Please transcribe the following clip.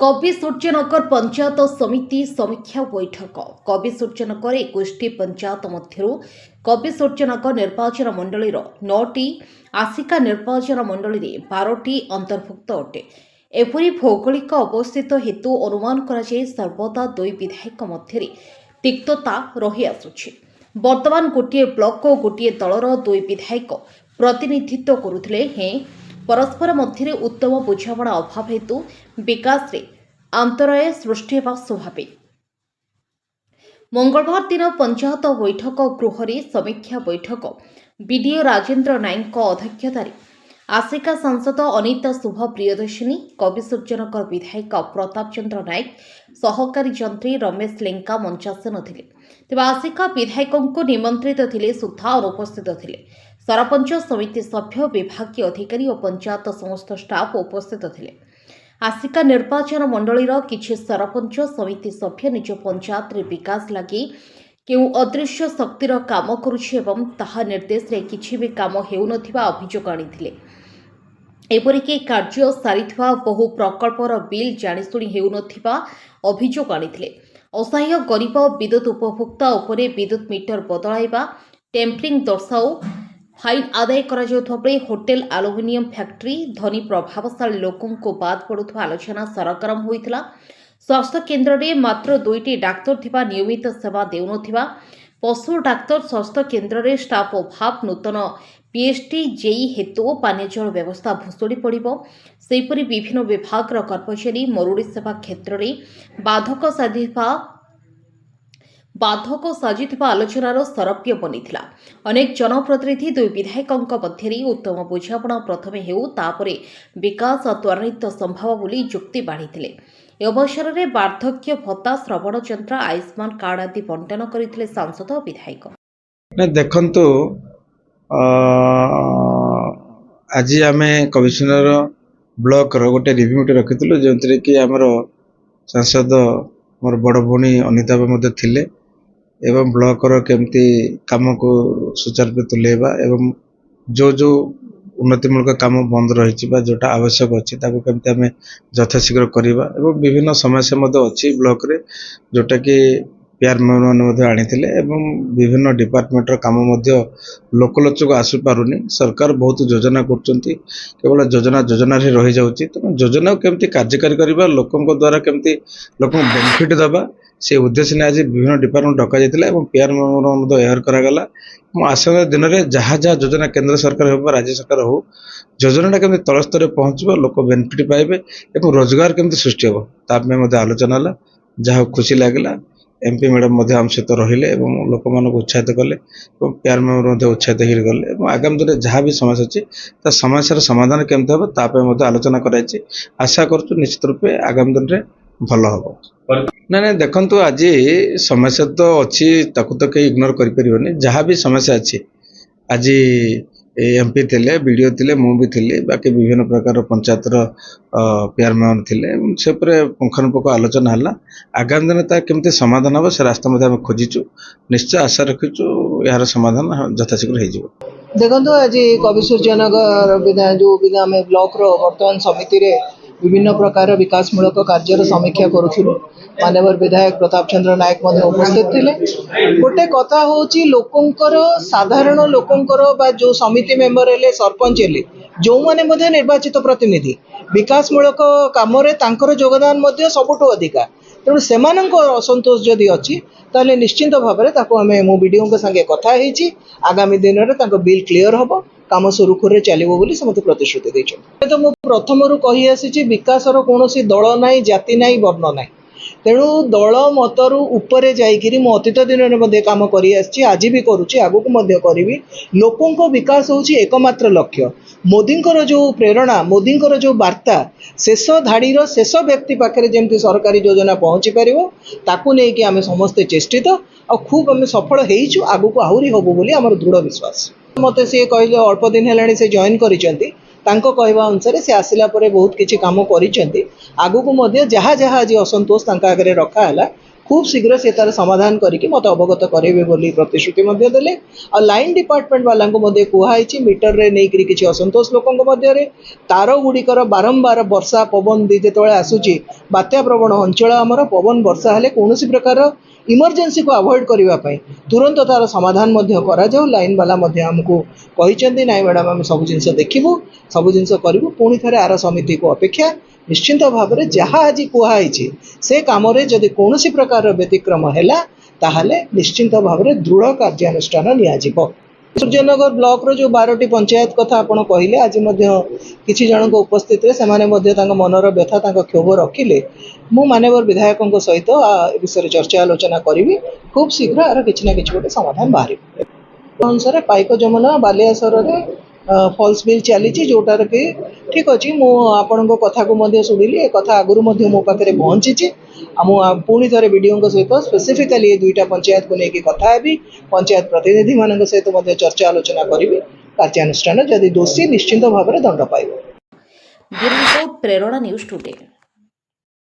कवि सूर्यनगर पंचायत समिति समीक्षा बैठक कवि सूर्यनगर 21 पंचायत मध्य कवि सूर्यनगर निर्वाचन मंडल 9टी आसिका निर्वाचन मंडल 12टी अंतर्भुक्त अटे। एपरी भौगोलिक अवस्थित हेतु अनुमान कराଯାई सर्वदा दुई विधायक मध्य तिक्तता रही आसुछि। वर्तमान गोटे ब्लॉक और गोटे दलर दुई विधायक प्रतिनिधित्व करुथिले हें परस्पर मध्य उत्तम बुझामणा अभाव हेतु विकास रे अंतराय सृष्टि हेबा स्वाभाविक। मंगलवार दिन पंचायत बैठक गृह समीक्षा बैठक बीडीओ राजेन्द्र नायक अध्यक्षतार आसिका सांसद अनिता शुभ प्रियदर्शिनी कवि सूर्यनगर विधायक प्रताप चंद्र नायक सहकारी जंत्री रमेश लेंका मंचासन थिले। तेज आसिका विधायकों निमंत्रित थिले सुधा अनुपस्थित थिले। सरपंच समिति सभ्य विभागीय अधिकारी और पंचायत समस्त स्टाफ उपस्थित थिले। आसिका निर्वाचन मंडल किछि सरपंच समिति सभ्य निज पंचायत रे विकास लगी केउ अदृश्य शक्तिर काम करुछि एवं ताहा निर्देश रे किछि भी काम हेउ नथिबा अभियोग आनिथिले। एपरिक कार्य सारिथिबा बहु प्रकल्पर बिल जानिशुणी हेउ नथिबा अभियोग आनिथिले। असहाय गरीब विद्युत उपभोक्ता उपरे विद्युत मीटर बदलाइबा टेम्परिंग दर्शाओ फाइन आदाय करे होटेल आलुमिनियम फैक्ट्री धनी प्रभावशाली लोकों को बाद पड़ुवा आलोचना सरगरम होइथिला। स्वास्थ्य केन्द्र में मात्र 2टी डाक्तर थिबा नियमित सेवा देउनथिबा पशु डाक्तर स्वास्थ्य केन्द्र में स्टाफ अभाव नूतन पीएचडी जेई हेतु पानीय जल व्यवस्था भुसुड़ी पड़िबो। सेहिपरि विभिन्न विभाग कर्मचारी मरुड़ी सेवा क्षेत्र में बाधक साजिथिबा आलोचनार सरप्य बनिथिला। अनेक जनप्रतिनिधि दुई विधायकों मध्य उत्तम बुझामणा प्रथमे हेउ तापरे विकास त्वरान्वित संभव बोली जुक्ति बाढ़ीथिले। ए अवसर में वार्धक्य भत्ता श्रवण यंत्र आयुष्मान कार्ड आदि बंटन करथिले सांसद और विधायक। देखंतु आज आमे कमिशनर ब्लॉक रो गोटे रिव्यू रखिथिलु जेंतरे कि हमर सांसद मोर बड़ भणी अनिता मध्य थिले एवं ब्लॉक रो केमती काम को सुचारू तुलेबा एवं जो जो उन्नतिमूलक काम बंद रही जोटा आवश्यक अच्छी केमती आम यथाशीघ्र करवा एवं विभिन्न समस्या अच्छी ब्लॉक रे जोटा कि पीआर मैंने आनी विभिन्न डिपार्टमेंट काम लोकलोचक आसी पारुनी। सरकार बहुत योजना करचंती केवल योजना रही जाउची तो योजना केमती कार्यकारी करवा लोकों द्वारा केमती लोक बेनिफिट दबा से उद्देश्य ने आज विभिन्न डिपार्टमेंट डका जाइतिला एवं पीआर मैंने एयर करागला। आसंता दिन में जहाँ जहाँ योजना केंद्र सरकार हो राज्य सरकार हो योजना केमती तल स्तर पहुँचब लोक बेनिफिट पाइबे एवं रोजगार केमती सृष्टि हो ताप आलोचना है जहाँ खुशी लगे। एमपी मैडम आम सहित रहिले लोक मान उत्साहित कले पीआर मेंबर उत्साहित गले आगामी दिन जहाँ भी समस्या अच्छी समस्यार समाधान केमती हम ताप आलोचना कराई। आशा करूँ निश्चित रूपे आगामी दिन में भल हम ना देखु आज समस्या तो अच्छी ताकू तो कहीं इग्नोर कर जहाँ भी समस्या अच्छी आज एमपी थे बीडीओ थे मुझे थी बाकी विभिन्न प्रकार पंचायत पीआर मेंबर थे से पुंखानुपुंख आलोचना है। आगामी दिन केमती समाधान हम से रास्ता खोजीचु निश्चय आशा रखीचु यार समाधान यथाशीघ्र हो। देखो आज कवि सूर्यनगर जो ब्लॉक वर्तमान समिति रे विभिन्न प्रकार विकासमूलक कार्यर समीक्षा करुलु मानवर विधायक प्रताप चंद्र नायक उपस्थित थे। गोटे कथा हूँ लोकंकर साधारण लोकंकर जो समिति मेंबर हेले सरपंच हेले जो माने निर्वाचित प्रतिनिधि विकासमूलक काम योगदान सबुठु अधिका तेणु से असंतोष जदि अच्छी ताले निश्चिंत भाव में मो वीडियो संगे कथा होईची आगामी दिन में बिल क्लियर हम काम सुरुखुर चलो बोली से मत प्रतिश्रुति देते। तो मुझे प्रथम कही आसी विकासर कौन दल ना जाति ना वर्ण ना तेणु दल मतरु उपरे जाइकिरी मो अतीत दिन में काम करी आज भी करुच्ची आगू करी लोकों विकास हूँ एकमात्र लक्ष्य। मोदींकर जो प्रेरणा मोदींकर जो वार्ता शेष धाड़ीर शेष व्यक्ति पाखे जमी सरकारी योजना पहुँची पार ताकू नहीं कि आम समस्ते चेष्टित आ खूब आम सफल होइचु आगू को आहरी हबो बोली आमर दृढ़ विश्वास। मत सी कहले अल्प दिन है से जॉइन करिसेंती कहवा अनुसार से आसला बहुत किसी काम करिसेंती आगू को जहाँ जहाँ आज असंतोष आगे रखाला खूब शीघ्र से तार समाधान करके मत अवगत करेंगे बोली प्रतिश्रुति मध्य देले आ लाइन डिपार्टमेंट वाला कहुई मीटर रे नहीं किसी असंतोष लोकों तार गुड़िकर बारंबार वर्षा पवन दी जो आसूची बात्या प्रवण अंचल आमर पवन वर्षा हेले कौन प्रकार इमरजेंसी को अवॉइड करने तुरंत तार समाधान करा जाऊ लाइन वाला आमको कहते ना मैडम आम सब जिन देखू सब जिन करूँ पुणी थे आर समिति को अपेक्षा निश्चिंत भाव में जहाँ आज कहुई से कम जदि कौन प्रकार व्यतिक्रम है ताहले निश्चिंत भाव में दृढ़ कार्यानुष्ठान नियाजिबो। सूर्यनगर ब्लॉक रो जो 12टी पंचायत कथा आपण कहले आज किसी जन उपस्थित से मनर व्यथा क्षोभ रखिले मु माननीय विधायकों सहित विषय चर्चा आलोचना करी खूब शीघ्र आर किसी ना कि गोटे समाधान बाहर अनुसार पाइक जमुना बालियासर फॉल्स बिल चली जोटार कि ठीक अच्छे मुझे कथा को शुणिली ए कथा आगुरी मो पाखे पहुँची पुणी थे वीडियो सहित स्पेसिफिकाली ये दुईटा पंचायत को लेकिन कथा हेबी पंचायत प्रतिनिधि मान सहित चर्चा आलोचना करी कार्यानुष्ठान जदि दोषी निश्चिंत भाव में दंड पाइब। ब्यूरो रिपोर्ट, प्रेरणा न्यूज टुडे।